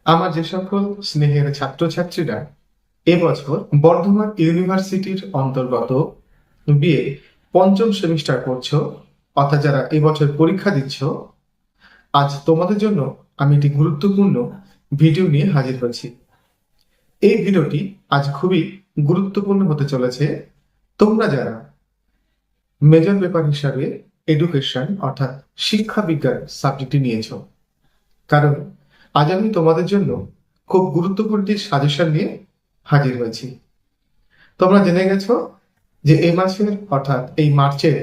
আমার যে সকল স্নেহের ছাত্রছাত্রীরা এবছর বর্ধমান ইউনিভার্সিটির অন্তর্গত বিএ পঞ্চম সেমিস্টার করছো, অর্থাৎ যারা এবছর পরীক্ষা দিচ্ছ, আজ তোমাদের জন্য আমি একটি গুরুত্বপূর্ণ ভিডিও নিয়ে হাজির হয়েছি। এই ভিডিওটি আজ খুবই গুরুত্বপূর্ণ হতে চলেছে। তোমরা যারা মেজর পেপার হিসাবে এডুকেশন অর্থাৎ শিক্ষা বিজ্ঞান সাবজেক্টটি নিয়েছো, কারণ আজ আমি তোমাদের জন্য খুব গুরুত্বপূর্ণ একটি সাজেশন নিয়ে হাজির হয়েছি। তোমরা জেনে গেছো যে এই মাসের অর্থাৎ এই মার্চের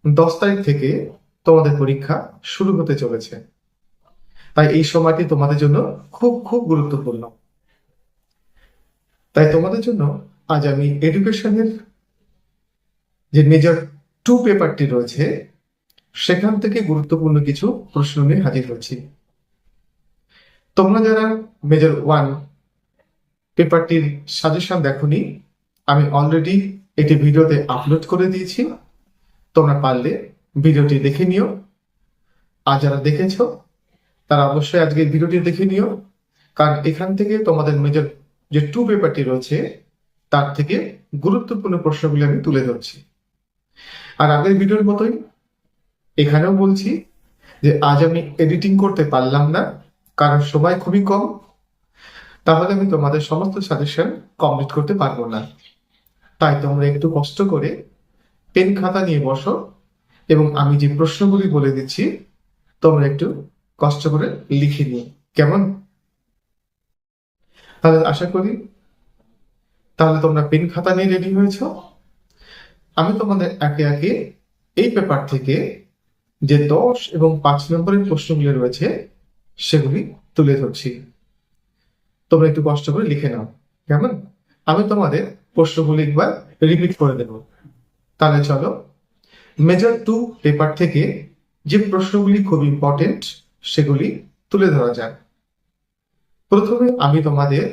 10 তারিখ থেকে তোমাদের পরীক্ষা শুরু হতে চলেছে। তাই এই সময়টি তোমাদের জন্য খুব খুব গুরুত্বপূর্ণ। তাই তোমাদের জন্য আজ আমি এডুকেশনের যে মেজর 2 পেপারটি রয়েছে সেখান থেকে গুরুত্বপূর্ণ কিছু প্রশ্ন নিয়ে হাজির হচ্ছি। তোমরা যারা মেজর 1 পেপারটির সাজেশন দেখোনি, আমি অলরেডি একটি ভিডিওতে আপলোড করে দিয়েছি। তোমরা পারলে ভিডিওটি দেখে নিও। আর যারা দেখেছো তারা অবশ্যই আজকে ভিডিওটি দেখে নিও, কারণ এখান থেকে তোমাদের মেজর যে 2 পেপারটি রয়েছে তার থেকে গুরুত্বপূর্ণ প্রশ্নগুলি আমি তুলে ধরছি। আর আগের ভিডিওর মতোই এখানেও বলছি যে আজ আমি এডিটিং করতে পারলাম না, কারণ সময় খুবই কম। তাহলে আমি তোমাদের সমস্ত সাজেশন কমপ্লিট করতে পারবো না। তাই তোমরা একটু কষ্ট করে পেন খাতা নিয়ে বসো এবং আমি যে প্রশ্নগুলি বলে দিচ্ছি তোমরা একটু কষ্ট করে লিখে নিও, কেমন? তাহলে আশা করি তাহলে তোমরা পেন খাতা নিয়ে রেডি হয়েছো। আমি তোমাদের একে একে এই পেপার থেকে যে 10 এবং 5 নম্বরের প্রশ্নগুলি রয়েছে সেগুলি তুলে ধরছি। তোমরা একটু কষ্ট করে লিখে নাও, কেমন? আমি তোমাদের প্রশ্নগুলি একবার রিপিট করে দেব। তাহলে চলো মেজর 2 পেপার থেকে যে প্রশ্নগুলি খুব ইম্পর্টেন্ট সেগুলি তুলে ধরা যাক। প্রথমে আমি তোমাদের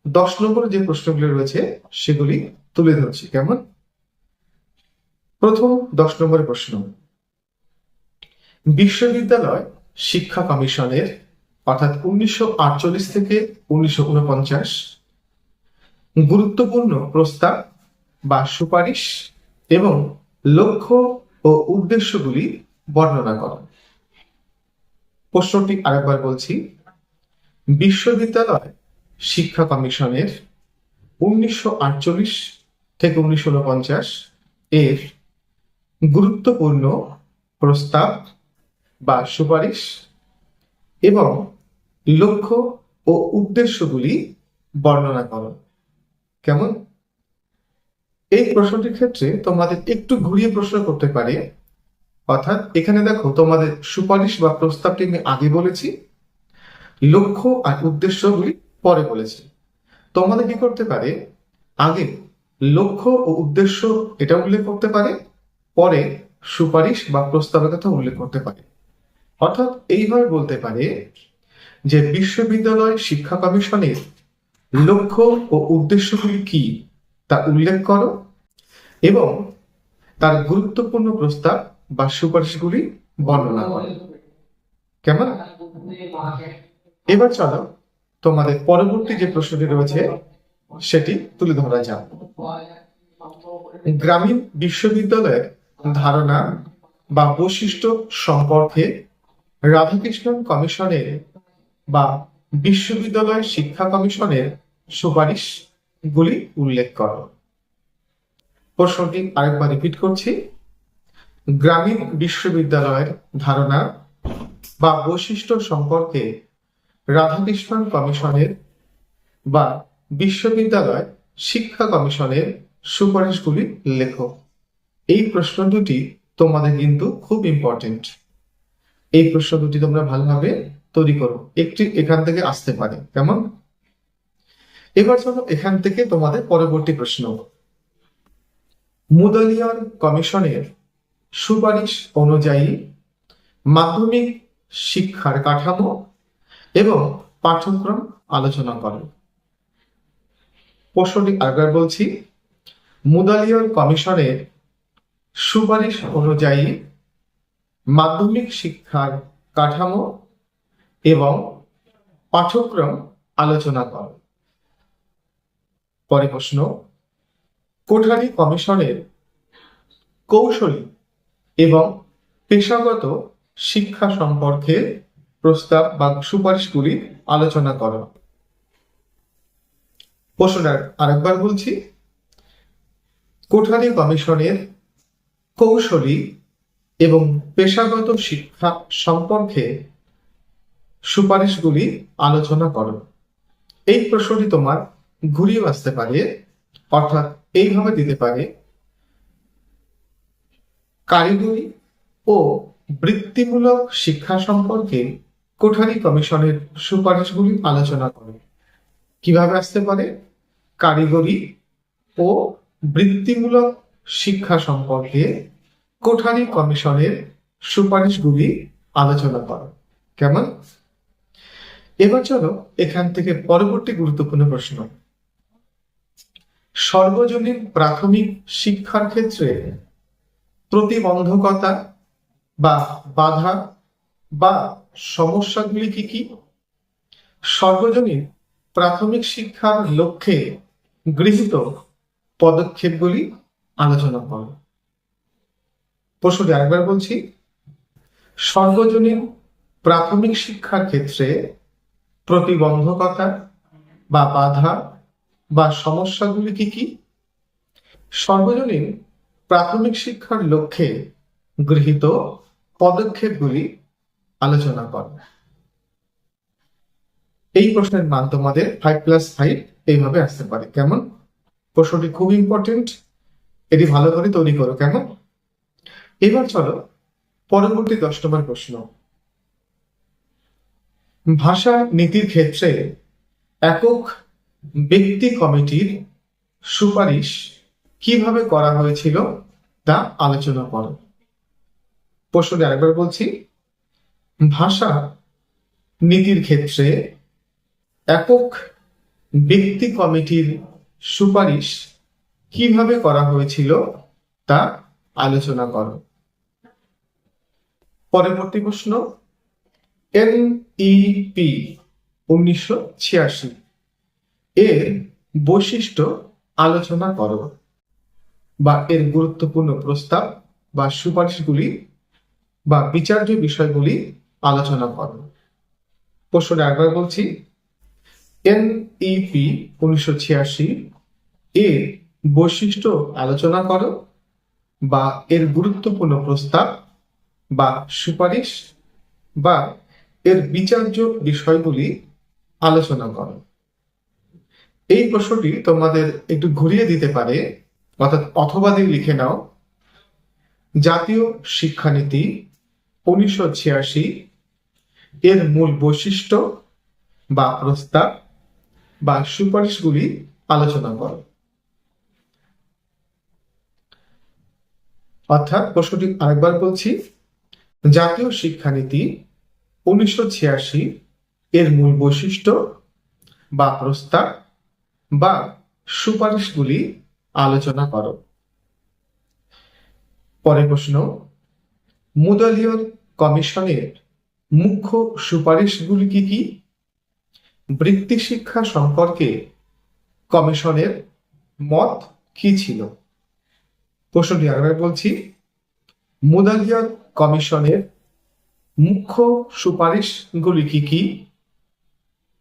10 নম্বর যে প্রশ্নগুলি রয়েছে সেগুলি তুলে ধরছি, কেমন? প্রথম 10 নম্বরের প্রশ্ন, বিশ্ববিদ্যালয় শিক্ষা কমিশনের অর্থাৎ 1948 থেকে 1949 গুরুত্বপূর্ণ প্রস্তাব বা সুপারিশ এবং লক্ষ্য ও উদ্দেশ্যগুলি বর্ণনা করো। প্রশ্নটি আরেকবার বলছি, বিশ্ববিদ্যালয় শিক্ষা কমিশনের 1948 থেকে 1949 এর গুরুত্বপূর্ণ প্রস্তাব বা সুপারিশ এবং লক্ষ্য ও উদ্দেশ্যগুলি বর্ণনা করো, কেমন? এই প্রশ্নটির ক্ষেত্রে তোমাদের একটু ঘুরিয়ে প্রশ্ন করতে পারে। অর্থাৎ এখানে দেখো তোমাদের সুপারিশ বা প্রস্তাবটি আমি আগে বলেছি, লক্ষ্য আর উদ্দেশ্যগুলি পরে বলেছি। তোমাদের কি করতে পারে, আগে লক্ষ্য ও উদ্দেশ্য এটা উল্লেখ করতে পারে, পরে সুপারিশ বা প্রস্তাবের কথা উল্লেখ করতে পারে। অর্থাৎ এইভাবে বলতে পারে যে বিশ্ববিদ্যালয় শিক্ষা কমিশনের লক্ষ্য ও উদ্দেশ্যগুলি কি তা উল্লেখ করো এবং তার গুরুত্বপূর্ণ প্রস্তাব বা সুপারিশগুলি বর্ণনা করো, কেমন? এবার চলো তোমাদের পরবর্তী যে প্রশ্নটি রয়েছে সেটি তুলে ধরা যাক। গ্রামীণ বিশ্ববিদ্যালয়ের ধারণা বা বৈশিষ্ট্য সম্পর্কে রাধাকৃষ্ণন কমিশনের বা বিশ্ববিদ্যালয় শিক্ষা কমিশনের সুপারিশগুলি উল্লেখ করো। প্রশ্নটি আরেকবার রিপিট করছি, গ্রামীণ বিশ্ববিদ্যালয়ের ধারণা বা বৈশিষ্ট্য সম্পর্কে রাধাকৃষ্ণন কমিশনের বা বিশ্ববিদ্যালয় শিক্ষা কমিশনের সুপারিশগুলি লেখো। এই প্রশ্ন দুটি তোমাদের কিন্তু খুব ইম্পর্টেন্ট। এই প্রশ্ন দুটি তোমরা ভালোভাবে তৈরি করো, একটি এখান থেকে আসতে পারে, কেমন? এবার চলো এখান থেকে তোমাদের পরবর্তী প্রশ্ন, মুদালিয়ার কমিশনের সুপারিশ অনুযায়ী মাধ্যমিক শিক্ষার কাঠামো এবং পাঠ্যক্রম আলোচনা করো। প্রশ্নটি আরেকবার বলছি, মুদালিয়ার কমিশনের সুপারিশ অনুযায়ী মাধ্যমিক শিক্ষার কাঠামো এবং পাঠ্যক্রম আলোচনা করো। পরে প্রশ্ন, কোঠারি কমিশনের কৌশলী এবং পেশাগত শিক্ষা সম্পর্কে প্রস্তাব বা সুপারিশগুলি আলোচনা করো। প্রশ্নটা আরেকবার বলছি, কোঠারি কমিশনের কৌশলী এবং পেশাগত শিক্ষা সম্পর্কে সুপারিশগুলি আলোচনা করো। এই প্রশ্নটি তোমার ঘুরিয়ে আসতে পারে, অর্থাৎ এইভাবে দিতে পারে, কারিগরি ও বৃত্তিমূলক শিক্ষা সম্পর্কে কোঠারি কমিশনের সুপারিশগুলি আলোচনা করো। কিভাবে আসতে পারে? কারিগরি ও বৃত্তিমূলক শিক্ষা সম্পর্কে কোঠারি কমিশনের সুপারিশগুলি আলোচনা করো। কেমন? এবার চলো এখান থেকে পরবর্তী গুরুত্বপূর্ণ প্রশ্ন, সর্বজনীন প্রাথমিক শিক্ষার ক্ষেত্রে প্রতিবন্ধকতা বা বাধা বা সমস্যাগুলি কি কি? সর্বজনীন প্রাথমিক শিক্ষার লক্ষ্যে গৃহীত পদক্ষেপগুলি আলোচনা করো। প্রশ্নটি আরেকবার বলছি, সর্বজনীন প্রাথমিক শিক্ষার ক্ষেত্রে প্রতিবন্ধকতা বা বাধা বা সমস্যাগুলি কি কি? সর্বজনীন প্রাথমিক শিক্ষার লক্ষ্যে গৃহীত পদক্ষেপগুলি আলোচনা করো। এই প্রশ্নের মান তোমাদের 5+5 এইভাবে আসতে পারে। কেমন? প্রশ্নটি খুব ইম্পর্টেন্ট, এটি ভালো করে তৈরি করো। কেমন? এবার চলো পরবর্তী 10 নম্বর প্রশ্ন, ভাষা নীতির ক্ষেত্রে একক ব্যক্তি কমিটির সুপারিশ কিভাবে করা হয়েছিল তা আলোচনা করো। প্রশ্নটি আরেকবার বলছি, ভাষা নীতির ক্ষেত্রে একক ব্যক্তি কমিটির সুপারিশ কিভাবে করা হয়েছিল তা আলোচনা করো। পরবর্তী প্রশ্ন, NEP 1986 এর বৈশিষ্ট্য আলোচনা করো বা এর গুরুত্বপূর্ণ প্রস্তাব বা সুপারিশগুলি বা বিচার্য বিষয়গুলি আলোচনা করো। প্রশ্নটা একবার বলছি, NEP 1986 এর বৈশিষ্ট্য আলোচনা করো বা এর গুরুত্বপূর্ণ প্রস্তাব বা সুপারিশ বা এর বিচার্য বিষয়গুলি আলোচনা করো। এই প্রশ্নটি তোমাদের একটু ঘুরিয়ে দিতে পারে, অর্থাৎ অথবা দিয়ে লিখে নাও, জাতীয় শিক্ষানীতি 1986 এর মূল বৈশিষ্ট্য বা প্রস্তাব বা সুপারিশগুলি আলোচনা করো। অর্থাৎ প্রশ্নটি আরেকবার বলছি, জাতীয় শিক্ষানীতি 1986 এর মূল বৈশিষ্ট্য বা প্রস্তাব বা সুপারিশগুলি আলোচনা করো। পরের প্রশ্ন, মুদালিয়র কমিশনের মুখ্য সুপারিশগুলি কি কি? বৃত্তি শিক্ষা সম্পর্কে কমিশনের মত কি ছিল? প্রশ্নটি আরেকবার বলছি, মুদালিয়র কমিশনের মুখ্য সুপারিশগুলি কি কি?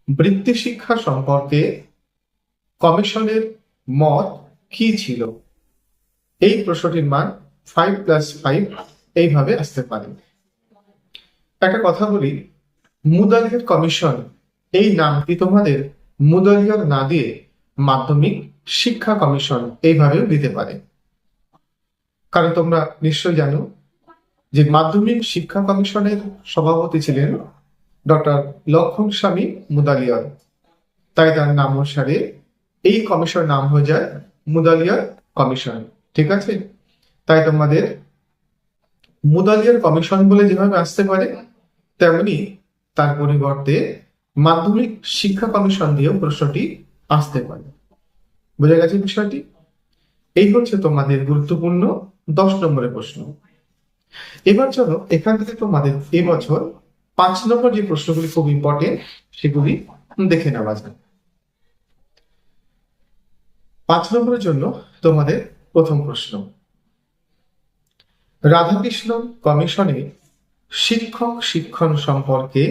বৃত্তি শিক্ষা সম্পর্কে কমিশনের মত কি ছিল? এই প্রশ্নটির মান 5+5 এইভাবে আসতে পারে। একটা কথা বলি, মুদালিয়র কমিশন এই নামটি তোমাদের মুদালিয়র না দিয়ে মাধ্যমিক শিক্ষা কমিশন এইভাবেও দিতে পারে, কারণ তোমরা নিশ্চয় জানো যে মাধ্যমিক শিক্ষা কমিশনের সভাপতি ছিলেন ডক্টর লক্ষণ স্বামী মুদালিয়র, তাই তার নাম অনুসারে এই কমিশনের নাম হয়ে যায় মুদালিয়র কমিশন। ঠিক আছে? তাই তোমাদের মুদালিয়র কমিশন বলে যেভাবে আসতে পারে, তেমনি তার পরিবর্তে মাধ্যমিক শিক্ষা কমিশন দিয়েও প্রশ্নটি আসতে পারে। বোঝা গেছে বিষয়টি? এই হচ্ছে তোমাদের গুরুত্বপূর্ণ 10 নম্বরের প্রশ্ন। এবার চলো এখান থেকে তোমাদের এবছর 5 নম্বর যে প্রশ্নগুলি খুব ইম্পর্টেন্ট সেগুলি দেখে নেওয়া যায়। 5 নম্বরের জন্য তোমাদের প্রথম প্রশ্ন, রাধাকৃষ্ণ কমিশনে শিক্ষক শিক্ষণ সম্পর্কে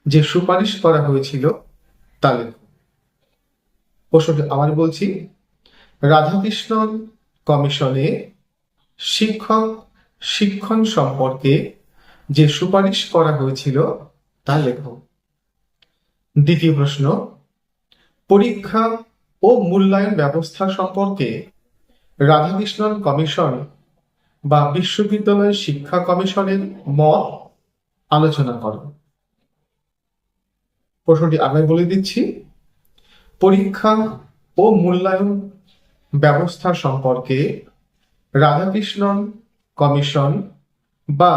যে সুপারিশ করা হয়েছিল তা লেখো। প্রশ্নটি আবার বলছি, রাধাকৃষ্ণন কমিশনে শিক্ষক শিক্ষণ সম্পর্কে যে সুপারিশ করা হয়েছিল তা লেখো। দ্বিতীয় প্রশ্ন, পরীক্ষা ও মূল্যায়ন ব্যবস্থা সম্পর্কে রাধাকৃষ্ণন কমিশন বা বিশ্ববিদ্যালয় শিক্ষা কমিশনের মত আলোচনা করো। প্রশ্নটি আগে বলে দিচ্ছি, পরীক্ষা ও মূল্যায়ন ব্যবস্থা সম্পর্কে রাধাকৃষ্ণন কমিশন বা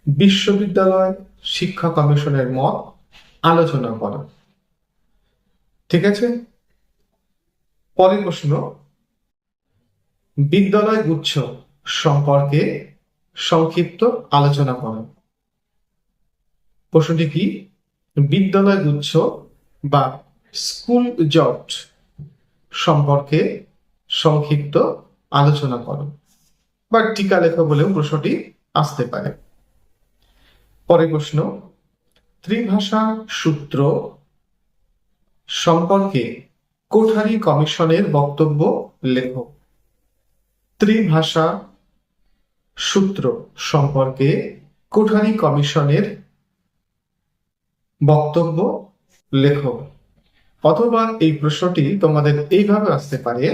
বিশ্ববিদ্যালয় শিক্ষা কমিশনের মত আলোচনা করো। ঠিক আছে, পরের প্রশ্ন, বিদ্যালয় গুচ্ছ সম্পর্কে সংক্ষিপ্ত আলোচনা করো। প্রশ্নটি কি, বিদ্যালয় গুচ্ছ বা স্কুল জট সম্পর্কে সংক্ষিপ্ত আলোচনা করো বা টিকা লেখো বলেও প্রশ্নটি আসতে পারে। পরের প্রশ্ন, ত্রিভাষা সূত্র সম্পর্কে কোঠারি কমিশনের বক্তব্য লেখো। ত্রিভাষা সূত্র সম্পর্কে কোঠারি কমিশনের বক্তব্য লেখো। অথবা এই প্রশ্নটি তোমাদের এইভাবে আসতে পারে,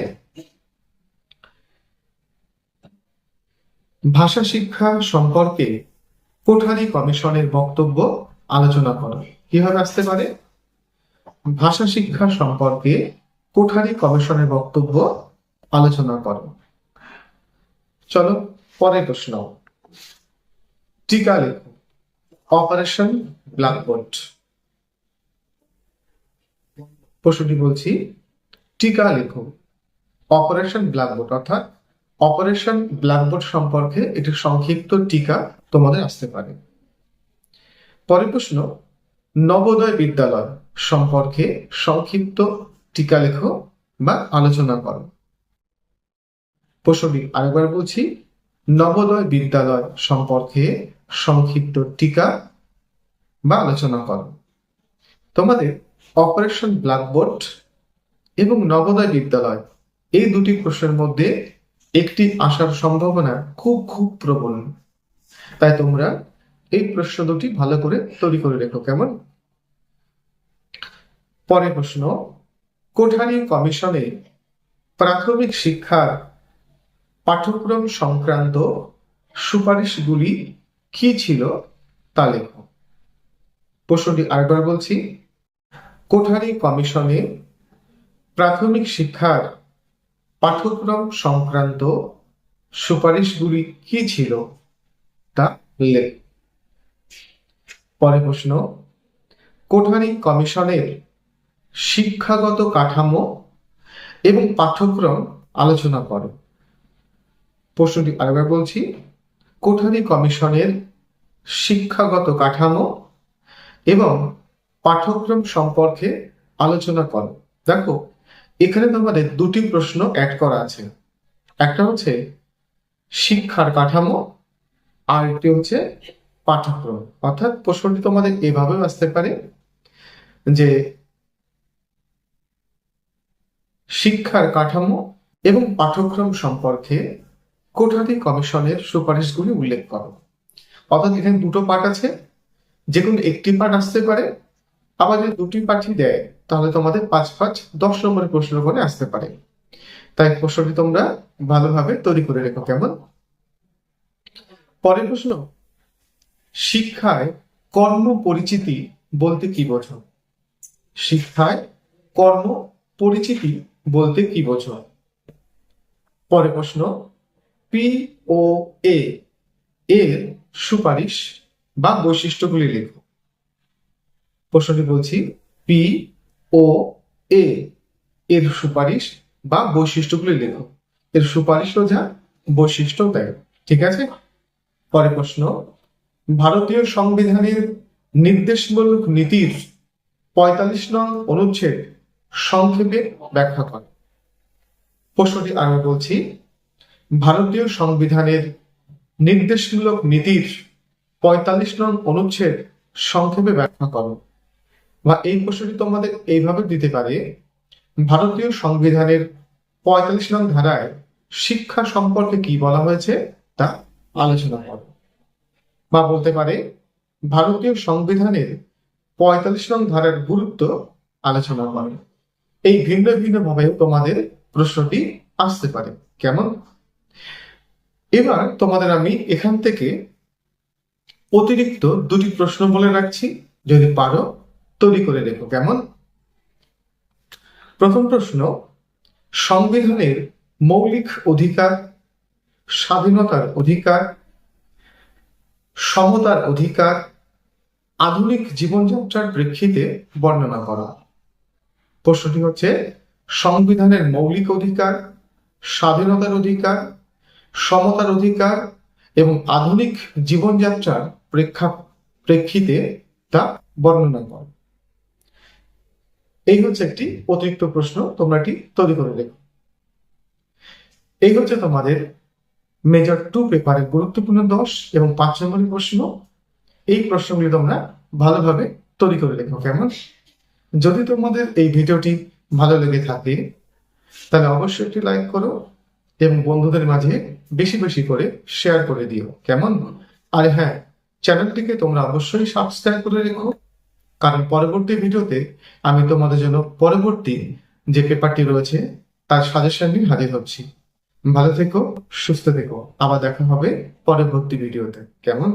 ভাষা শিক্ষা সম্পর্কে কোঠারি কমিশনের বক্তব্য আলোচনা করো। কিভাবে আসতে পারে, ভাষা শিক্ষা সম্পর্কে কোঠারি কমিশনের বক্তব্য আলোচনা করো। চলো পরের প্রশ্ন, টিকা লেখো। Operation blackboard. প্রশ্নটি বলছি, টিকা লেখো। অপারেশন ব্ল্যাকবোর্ড অর্থাৎ অপারেশন ব্ল্যাকবোর্ড সম্পর্কে একটি সংক্ষিপ্ত টিকা তোমাদের আসতে পারে। পরের প্রশ্ন, নবোদয় বিদ্যালয় সম্পর্কে সংক্ষিপ্ত টিকা লেখো বা আলোচনা করো। প্রশ্নটি আরেকবার বলছি, নবোদয় বিদ্যালয় সম্পর্কে সংক্ষিপ্ত টিকা বা আলোচনা করো। তোমাদের অপারেশন ব্ল্যাকবোর্ড এবং নবোদয় বিদ্যালয় এই দুটি প্রশ্নের মধ্যে একটি আসার সম্ভাবনা খুব খুব প্রবল, তাই তোমরা এই প্রশ্ন দুটি ভালো করে তৈরি করে রেখো। কেমন? পরের প্রশ্ন, কোঠারি কমিশনে প্রাথমিক শিক্ষার পাঠ্যক্রম সংক্রান্ত সুপারিশগুলি কি ছিল তা লেখো। প্রশ্নটি আরেকবার বলছি, কোঠারি কমিশনে প্রাথমিক শিক্ষার পাঠ্যক্রম সংক্রান্ত সুপারিশগুলি কি ছিল তা লেখো। পরের প্রশ্ন, কোঠারি কমিশনের শিক্ষাগত কাঠামো এবং পাঠ্যক্রম আলোচনা করো। প্রশ্নটি আরেকবার বলছি, কোঠারি কমিশনের শিক্ষাগত কাঠামো এবং পাঠ্যক্রম সম্পর্কে আলোচনা করো। দেখো, এখানে তোমাদের দুটি প্রশ্ন অ্যাড করা আছে, একটা হচ্ছে শিক্ষার কাঠামো আর একটি হচ্ছে পাঠ্যক্রম। অর্থাৎ প্রশ্নটি তোমাদের এভাবে আসতে পারে যে শিক্ষার কাঠামো এবং পাঠ্যক্রম সম্পর্কে কোঠারি কমিশনের সুপারিশগুলি উল্লেখ করো। অর্থাৎ এখানে দুটো পার্ট আছে, যে কোনো একটি পার্ট আসতে পারে, আবার যদি দুটি পার্টই দেয় তাহলে তোমাদের 5-5-10 নম্বরের প্রশ্ন করে আসতে পারে। তাই প্রশ্নটি তোমরা ভালোভাবে তৈরি করে রেখো। কেমন? পরের প্রশ্ন, শিক্ষায় কর্ম পরিচিতি বলতে কি বোঝো? শিক্ষায় কর্ম পরিচিতি বলতে কি বোঝো? পরের প্রশ্ন, POA এর সুপারিশ বা বৈশিষ্ট্যগুলি লেখো। প্রশ্নটি বলছি, POA এর সুপারিশ বা বৈশিষ্ট্যগুলি লেখো। এর সুপারিশও যা, বৈশিষ্ট্য তাই। ঠিক আছে? পরের প্রশ্ন, ভারতীয় সংবিধানের নির্দেশমূলক নীতির ৪৫ নং অনুচ্ছেদ সংক্ষেপে ব্যাখ্যা করে। প্রশ্নটি আমি বলছি, ভারতীয় সংবিধানের নির্দেশমূলক নীতির ৪৫ নং অনুচ্ছেদ সংক্ষেপে ব্যাখ্যা করো। বা এই প্রশ্নটি তোমাদের এইভাবে দিতে পারে, ভারতীয় সংবিধানের ৪৫ নং ধারায় শিক্ষা সম্পর্কে কি বলা হয়েছে তা আলোচনা করো। বা বলতে পারে, ভারতীয় সংবিধানের ৪৫ নং ধারার গুরুত্ব আলোচনা করো। এই ভিন্ন ভিন্ন ভাবে তোমাদের প্রশ্নটি আসতে পারে। কেমন? এবার তোমাদের আমি এখান থেকে অতিরিক্ত দুটি প্রশ্ন বলে রাখছি, যদি পারো তৈরি করে রেখো। কেমন? প্রথম প্রশ্ন, সংবিধানের মৌলিক অধিকার, স্বাধীনতার অধিকার, সমতার অধিকার আধুনিক জীবনযাত্রার প্রেক্ষিতে বর্ণনা করা। প্রশ্নটি হচ্ছে, সংবিধানের মৌলিক অধিকার, স্বাধীনতার অধিকার, সমতার অধিকার এবং আধুনিক জীবনযাত্রার প্রেক্ষিতে তা বর্ণনা কর। এই হচ্ছে একটি অতিরিক্ত প্রশ্ন, তোমরা এটি তৈরি করে রেখো। এই হচ্ছে তোমাদের মেজর 2 পেপারের গুরুত্বপূর্ণ 10 এবং 5 নম্বরের প্রশ্ন। এই প্রশ্নগুলি তোমরা ভালোভাবে তৈরি করে রেখো। কেমন? যদি তোমাদের এই ভিডিওটি ভালো লেগে থাকে তাহলে অবশ্যই একটি লাইক করো এবং বন্ধুদের মাঝে বেশি বেশি করে শেয়ার করে দিও। কেমন? আর হ্যাঁ, চ্যানেলটিকে তোমরা অবশ্যই সাবস্ক্রাইব করে রেখো, কারণ পরবর্তী ভিডিওতে আমি তোমাদের জন্য পরবর্তী যে পেপারটি রয়েছে তার সাজেশন নিয়ে হাজির হচ্ছি। ভালো থেকো, সুস্থ থেকো, আবার দেখা হবে পরবর্তী ভিডিওতে। কেমন?